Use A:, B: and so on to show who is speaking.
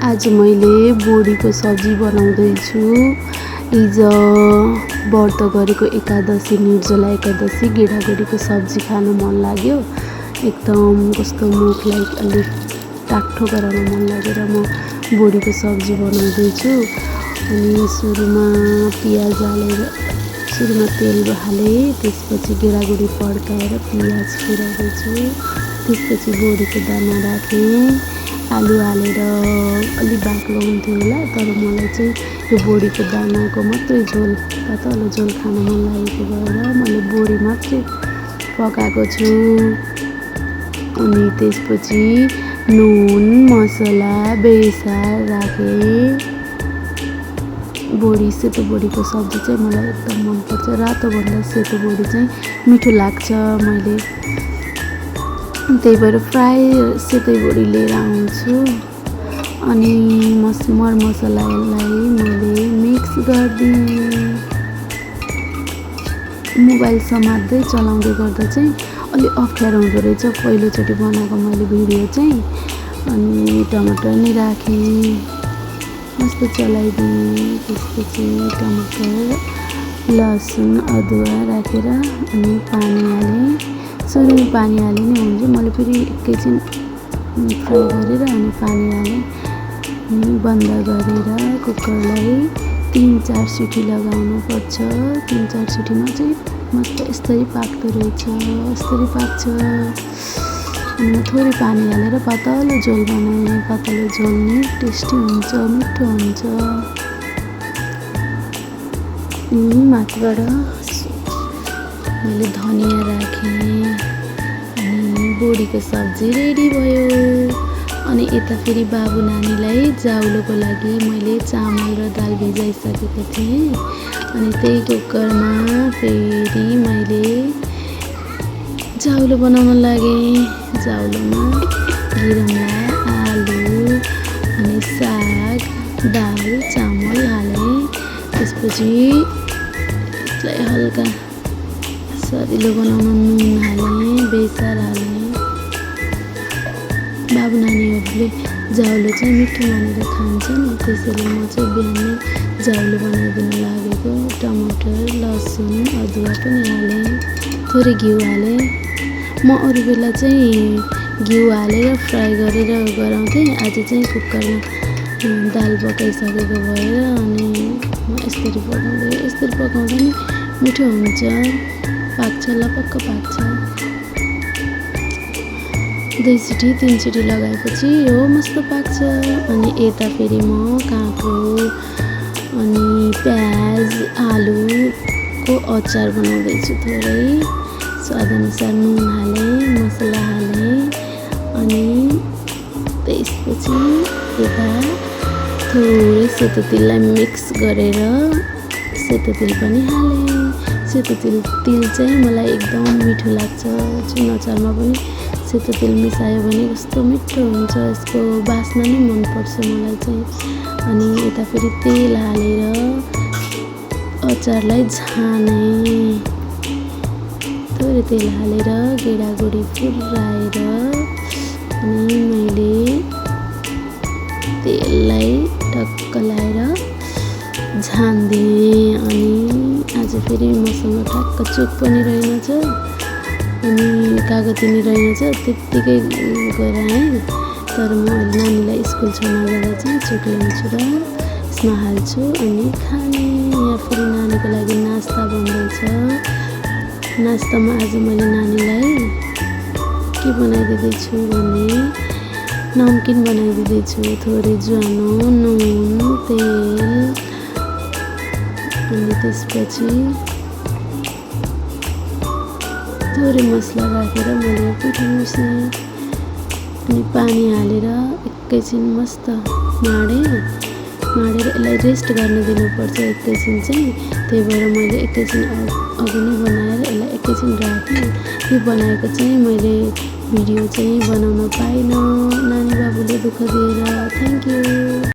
A: आज मैले बोडीको सब्जी बनाउँदैछु। हिजो व्रत गरेको एकादशी निर्जला एकादशी गेडागुडीको सब्जी खान मन लाग्यो। एकदम कस्तो मुखलाई अलिक टाठो गराउन मन लागेर म बोडीको सब्जी बनाउँदैछु। अनि सुरुमा पियाज हालेर तेल हालेँ, त्यसपछि गेडागुडी पड्काएर पियाज फिराउँदैछु। त्यसपछि बोडीको दाना राखेँ, आलु हालेर अलि बाक्लो हुन्थ्यो होला, तर मलाई चाहिँ यो बोडीको दानाको मात्रै झोल पातलो झोल खान मन लागेको भएर मैले बोडी मात्रै पकाएको छु। अनि त्यसपछि नुन मसला बेसार राखेँ। सेतो बोडीको सब्जी चाहिँ मलाई एकदम मनपर्छ। रातोभन्दा सेतो बोडी चाहिँ मिठो लाग्छ। मैले त्यही भएर फ्राई सेतै बोडी लिएर आउँछु। अनि मर मसलालाई मैले मिक्स गरिदिएँ। मोबाइल समात्दै चलाउँदै गर्दा चाहिँ अलिक अप्ठ्यारो हुँदो रहेछ पहिलोचोटि बनाएको मैले भिडियो चाहिँ। अनि टमाटर नि राखेँ, मस्त चलाइदिएँ। त्यसपछि टमाटर लसुन अदुवा राखेर अनि पानी हालेँ। सुरुमा पानी हाले नै हुन्छ, मैले फेरि एकैछिन फ्राई गरेर अनि पानी हालेँ। अनि बन्द गरेर कुकरलाई 3-4 सिटी लगाउनु पर्छ। 3-4 सिटीमा चाहिँ मस्त यसरी पाक्दो रहेछ, यसरी पाक्छ। अनि थोरै पानी हालेर पातलो झोल बनाएँ। पातलो झोल नि टेस्टी हुन्छ, मिठो हुन्छ। माथिबाट मैले धनियाँ राखेँ अनि बोडीको सब्जी रेडी भयो। अनि यता फेरि बाबु नानीलाई जाउलोको लागि मैले चामल र दाल भिजाइसकेको थिएँ। अनि त्यही कुकरमा फेरि मैले जाउलो बनाउन लागेँ। जाउलोमा गिरमला आलु अनि साग दाल चामल हालेँ। त्यसपछि यसलाई हल्का सजिलो बनाउन नुन हालेँ, बेसार हालेँ। बाबु नानीहरूले जाउलो चाहिँ मिठो मानेर खान्छन्, त्यसैले म चाहिँ बिहानै जाउलो बनाइदिन लागेको। टमाटर लसुन अदुवा पनि हालेँ, थोरै घिउ हालेँ। म अरू बेला चाहिँ घिउ हालेर फ्राई गरेर गराउँथेँ, आज चाहिँ कुकरमा दाल पकाइसकेको भएर अनि म यसरी पकाउँदा नि मिठो हुन्छ, पाक्छ, लपक्क पाक्छ। 2 सिटी 3 सिटी लगाएपछि हो मस्त पाक्छ। अनि यता फेरि म काँक्रो अनि प्याज आलुको अचार बनाउँदैछु। थोरै स्वादअनुसार नुन हालेँ, मसला हालेँ। अनि त्यसपछि यता थोरै सेतो तिललाई मिक्स गरेर सेतो तिल पनि हालेँ। सेतो तिल चाहिँ मलाई एकदम मिठो लाग्छ। जुन अचारमा पनि सेतो तिल मिसायो भने कस्तो मिठो हुन्छ, यसको बास्ना नै मनपर्छ मलाई चाहिँ। अनि यता फेरि तेल हालेर अचारलाई छानेँ। थोरै तेल हालेर गेडागुडी फुराएर अनि मैले तेललाई टक्क लाएर झानिदिएँ। अनि आज फेरि मसँग ठ्याक्क चोक पनि रहेनछ अनि कागती नि रहेनछ, त्यत्तिकै गराएँ। तर म अहिले नानीलाई स्कुल छोड्न जाँदा चाहिँ चोक ल्याउँछु र यसमा हाल्छु अनि खाने। यहाँ फेरि नानीको लागि नास्ता बन्दैछ। नास्तामा आज मैले नानीलाई के बनाइदिँदैछु भने नमकिन बनाइदिँदैछु। थोरै ज्वानो नुन तेल अनि त्यसपछि थोरै मसला राखेर मैले पिठो मुछेँ। अनि पानी हालेर एकैछिन मस्त माडेर यसलाई रेस्ट गर्न दिनुपर्छ एकैछिन चाहिँ। त्यही भएर मैले एकैछिन अघि नै बनाएर यसलाई एकैछिन राखेँ। यो बनाएको चाहिँ मैले भिडियो चाहिँ बनाउन पाइनँ, नानी बाबुले दुःख दिएर। Thank you.